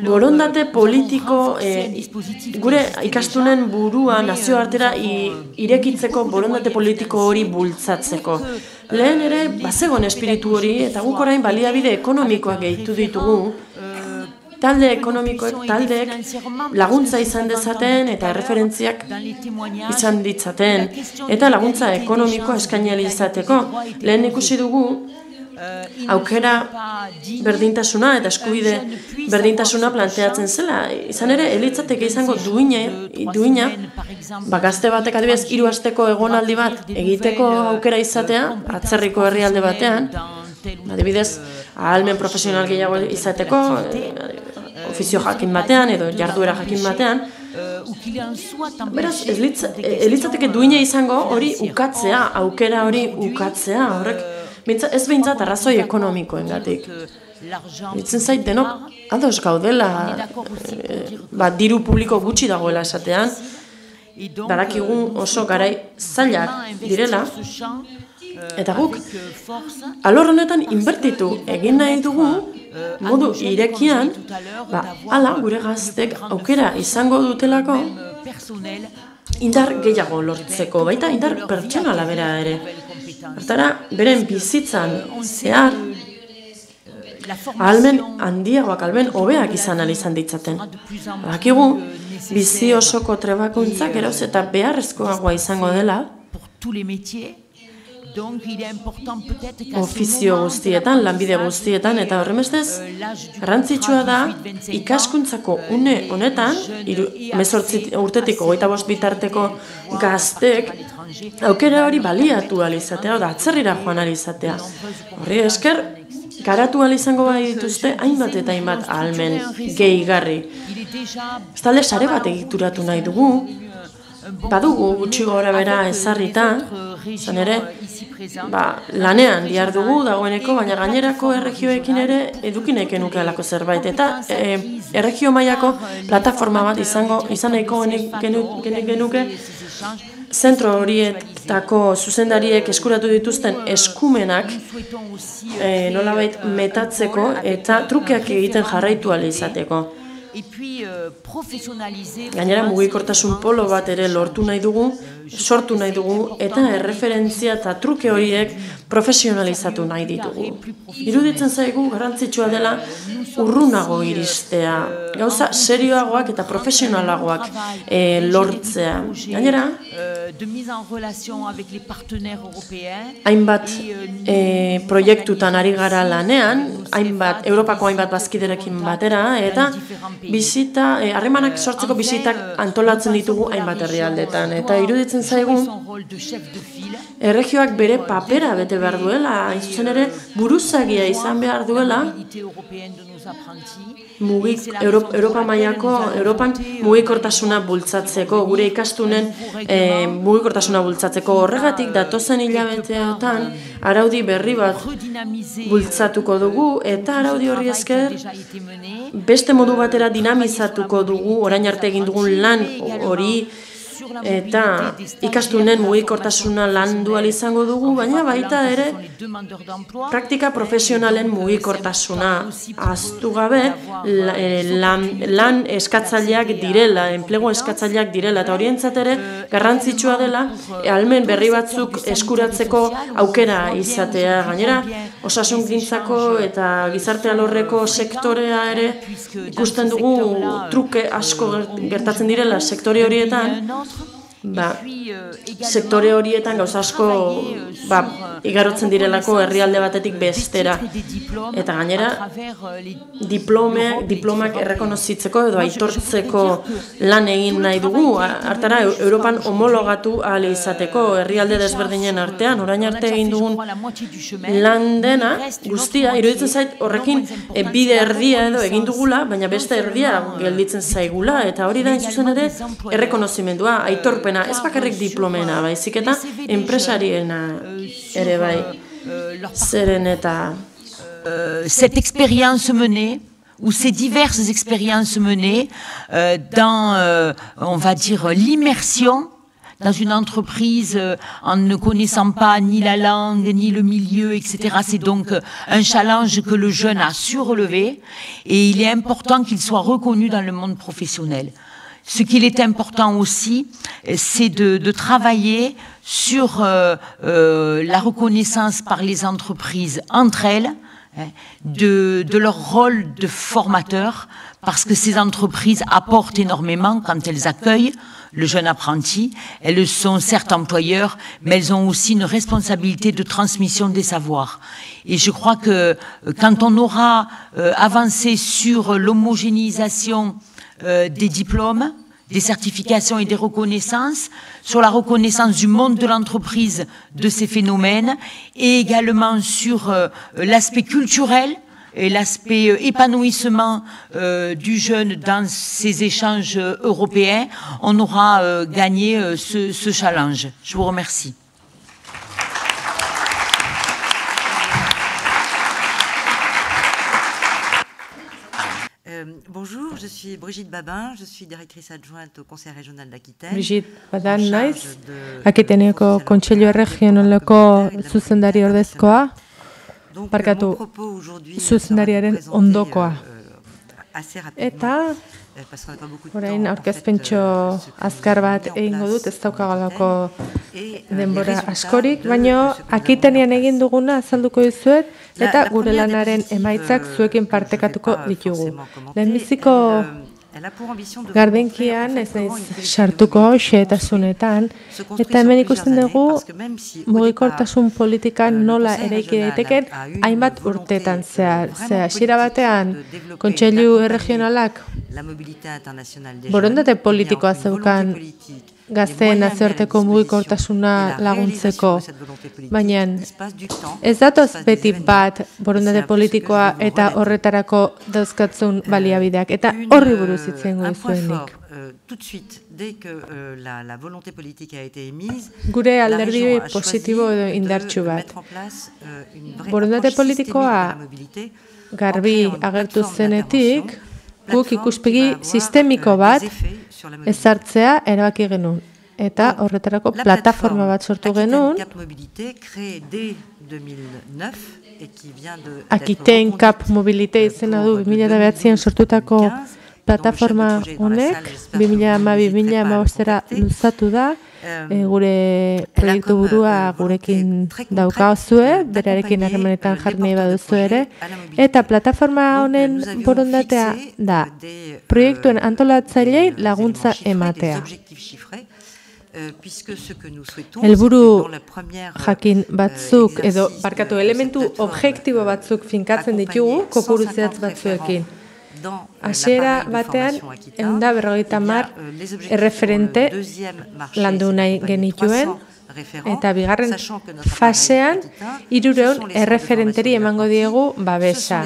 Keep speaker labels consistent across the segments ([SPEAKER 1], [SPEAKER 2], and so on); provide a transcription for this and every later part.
[SPEAKER 1] borondate politiko, gure ikastunen burua nazioartera irekitzeko borondate politiko hori bultzatzeko. Lehen ere, bazegon espiritu hori, eta guk orain baliabide ekonomikoak gehitu ditugu, talde ekonomikoek, taldeek laguntza izan dezaten eta erreferentziak izan ditzaten, eta laguntza ekonomikoa eskaini izateko. Lehen ikusi dugu, aukera berdintasuna eta eskubide berdintasuna planteatzen zela. Izan ere, elitzateke izango duina, gazte batek adibidez 3 asteko egonaldi bat egiteko aukera izatea, atzerriko herrialde batean, adibidez, ahalmen profesional gehiago izateko, ofizio jakin batean edo jarduera jakin batean, beraz, elitzateke duina izango hori ukatzea, aukera hori ukatzea, horrek, ez behintzat arrazoi ekonomikoengatik. Ditzen zait denok ados gaudela, diru publiko gutxi dagoela esatean, badakigu oso garai zailak direla, eta guk alor honetan inbertitu egin nahi dugu, modu irekian, hala gure gaztek aukera izango dutelako indar gehiago lortzeko, baita indar pertsonala bera ere. Hortara, beren bizitzan zehar, ahalmen handiagoak, ahalmen hobeak izan izan ditzaten. Badakigu, bizi osoko trebakuntza geroz eta beharrezkoagoa izango dela, ofizio guztietan, lanbide guztietan, eta horremestez, garrantzitsua da, ikaskuntzako une honetan, 18 urtetik 25 bitarteko gaztek, aukera hori baliatu alizatea, oda atzerrira joan alizatea. Horri esker, garatu izango bai dituzte, hainbat eta hainbat ahalmen gehigarri. Bestalde, sare bat egituratu nahi dugu, badugu gutxi gora bera ezarrita, zan ere, lanean dihar dugu dagoeneko, baina gainerako erregioekin ere edukineke nukealako zerbait. Eta erregio mailako plataforma bat izan nahiko genuke, zentro horietako zuzendariek eskuratu dituzten eskumenak nolabait metatzeko eta trukeak egiten jarraitu ahal izateko. Gainera mugikortasun polo bat ere lortu nahi dugu, sortu nahi dugu, eta erreferentzia eta truke horiek profesionalizatu nahi ditugu. Iruditzen zaigu garrantzitsua dela urrunago iristea, gauza serioagoak eta profesionalagoak lortzea. Gainera, hainbat proiektutan ari gara lanean, Europako hainbat bazkiderekin batera, eta harremanak sortzeko bisitak antolatzen ditugu hainbat herrialdetan. Eta iruditzen zaigu, erregioak bere papera bete behar duela, hain zuzen ere buruzagia izan behar duela, Europa mailako, Europan mugikortasuna bultzatzeko, gure ikastunen mugikortasuna bultzatzeko. Horregatik datozen hilabeteotan araudi berri bat bultzatuko dugu, eta araudi horri esker beste modu batera dinamizatuko dugu orain arte egin dugun lan hori, eta ikastunen mugikortasuna landu ahal izango dugu, baina baita ere praktika profesionalen mugikortasuna ahaztu gabe lan eskatzaileak direla, enplegu eskatzaileak direla, eta horientzat ere garrantzitsua dela ahalmen berri batzuk eskuratzeko aukera izatea. Gainera, osasungintzako eta gizarte alorreko sektorea ere ikusten dugu truke asko gertatzen direla sektore horietan, sektore horietan gauza asko igarotzen direlako herrialde batetik bestera. Eta gainera, diplomak errekonozitzeko edo aitortzeko lan egin nahi dugu, hartara Europan homologatu ahal izateko herrialde desberdinen artean, orain arte egin dugun lan dena guztia, iruditzen zait horrekin bide erdia edo egin dugula, baina beste erdia gelditzen zaigula, eta hori da zuzen ere errekonozimendua, aitorpena, ez bakarrik diplomena, baizik eta enpresariena ere bai, zeren eta...
[SPEAKER 2] Cette expérience menée, ou ces diverses expériences menées dans, on va dire, l'immersion dans une entreprise en ne connaissant pas ni la langue, ni le milieu, etc. C'est donc un challenge que le jeune a su relever et il est important qu'il soit reconnu dans le monde professionnel. Ce qu'il est important aussi, c'est de travailler sur la reconnaissance par les entreprises entre elles, de leur rôle de formateur, parce que ces entreprises apportent énormément quand elles accueillent le jeune apprenti. Elles sont certes employeurs, mais elles ont aussi une responsabilité de transmission des savoirs. Et je crois que quand on aura avancé sur l'homogénéisation des diplômes, des certifications et des reconnaissances, sur la reconnaissance du monde de l'entreprise de ces phénomènes, et également sur l'aspect culturel et l'aspect épanouissement du jeune dans ces échanges européens, on aura gagné ce challenge. Je vous remercie.
[SPEAKER 3] Bonjour, je suis Brigitte Babin, je suis directrice adjointe au Conseil régional d'Aquitaine.
[SPEAKER 4] Brigitte Babin naiz, Akiteneko Kontseilu Regionaleko zuzendari ordezkoa, barkatu zuzendariaren ondokoa. Eta orain aurkezpentxo azkar bat egingo dut, ez daukagalako denbora askorik, baina Akitanian egin duguna azalduko dizuet, eta gure lanaren emaitzak zuekin partekatuko ditugu. Lehenbiziko gardenkian ez naiz sartuko xehetasunetan, eta hemen ikusten dugu mugikortasun politikan nola eraiki daiteken hainbat urteetan zehar. Hasiera batean Kontseilu Erregionalak borondate politikoa zeukan gazteen nazioarteko mugikortasuna laguntzeko, baina ez datoz beti bat borondate politikoa eta horretarako dauzkatzun baliabideak, eta horri buruz hitz egingo dizuenik. Gure alderdi positibo edo indartsu bat. Borondate politikoa garbi agertu zenetik, guk ikuspegi sistemiko bat ezartzea erabaki genuen. Eta horretarako plataforma bat sortu genuen. Aquitaine Cap Mobilité izena du 2009an sortutako plataforma honek, 2012-2015 luzatu da. Gure proiektu burua gurekin daukazue, berarekin harremanetan jarri nahi baduzu ere, eta plataforma honen borondatea da proiektuen antolatzailei laguntza ematea. Helburu jakin batzuk edo barkatu elementu objektibo batzuk finkatzen ditugu kopuru zehatz batzuekin. Hasiera batean 150 erreferente landu nahi genituen, eta bigarren fasean 300 erreferenteri emango diegu babesa.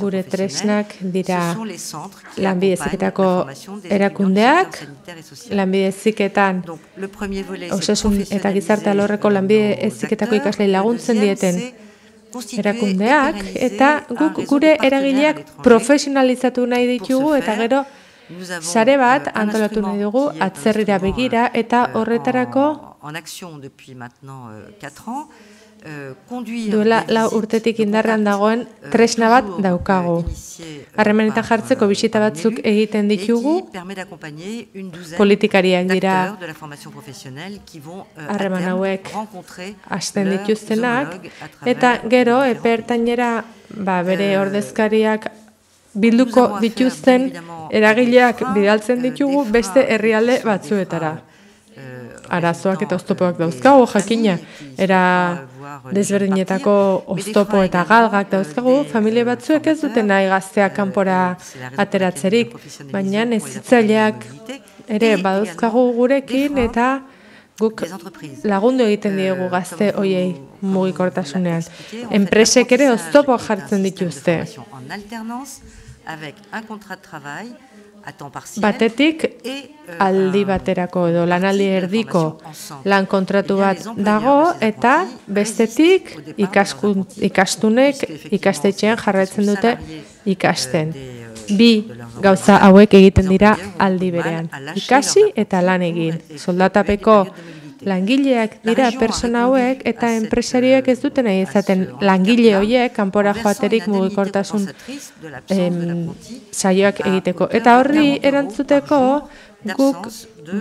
[SPEAKER 4] Gure tresnak dira lanbide heziketako erakundeak, lanbide heziketan osasun eta gizarte alorreko lanbide heziketako ikaslei laguntzen dieten erakundeak, eta guk gure eragileak profesionalizatu nahi ditugu, eta gero sare bat antolatu nahi dugu atzerrira begira, eta horretarako duela 4 urtetik indarrean dagoen tresna bat daukagu. Harremanetan jartzeko bisita batzuk egiten ditugu, politikariak dira harreman hauek hasten dituztenak, eta gero epeertainera bere ordezkariak bilduko dituzten eragileak bidaltzen ditugu beste herrialde batzuetara. Arazoak eta oztopoak dauzkagu, jakina, era desberdinetako oztopo eta galgak dauzkagu, familia batzuek ez duten nahi gazteak kanpora ateratzerik, baina hezitzaileak ere badauzkagu gurekin, eta guk lagundu egiten diegu gazte hoiei mugikortasunean. Enpresek ere oztopo jartzen dituzte. Batetik aldi baterako edo lanaldi erdiko lan kontratu bat dago, eta bestetik ikastunek ikastetxean jarraitzen dute ikasten. Bi gauza hauek egiten dira aldi berean. Ikasi eta lan egin. Soldatapeko langileak dira persona hauek eta enpresarioek ez duten nahi izaten langile horiek kanpora joaterik mugikortasun saioak egiteko. Eta horri erantzuteko guk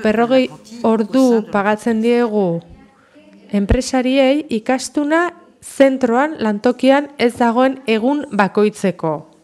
[SPEAKER 4] 40 ordu pagatzen diegu enpresariei ikastuna zentroan lantokian ez dagoen egun bakoitzeko.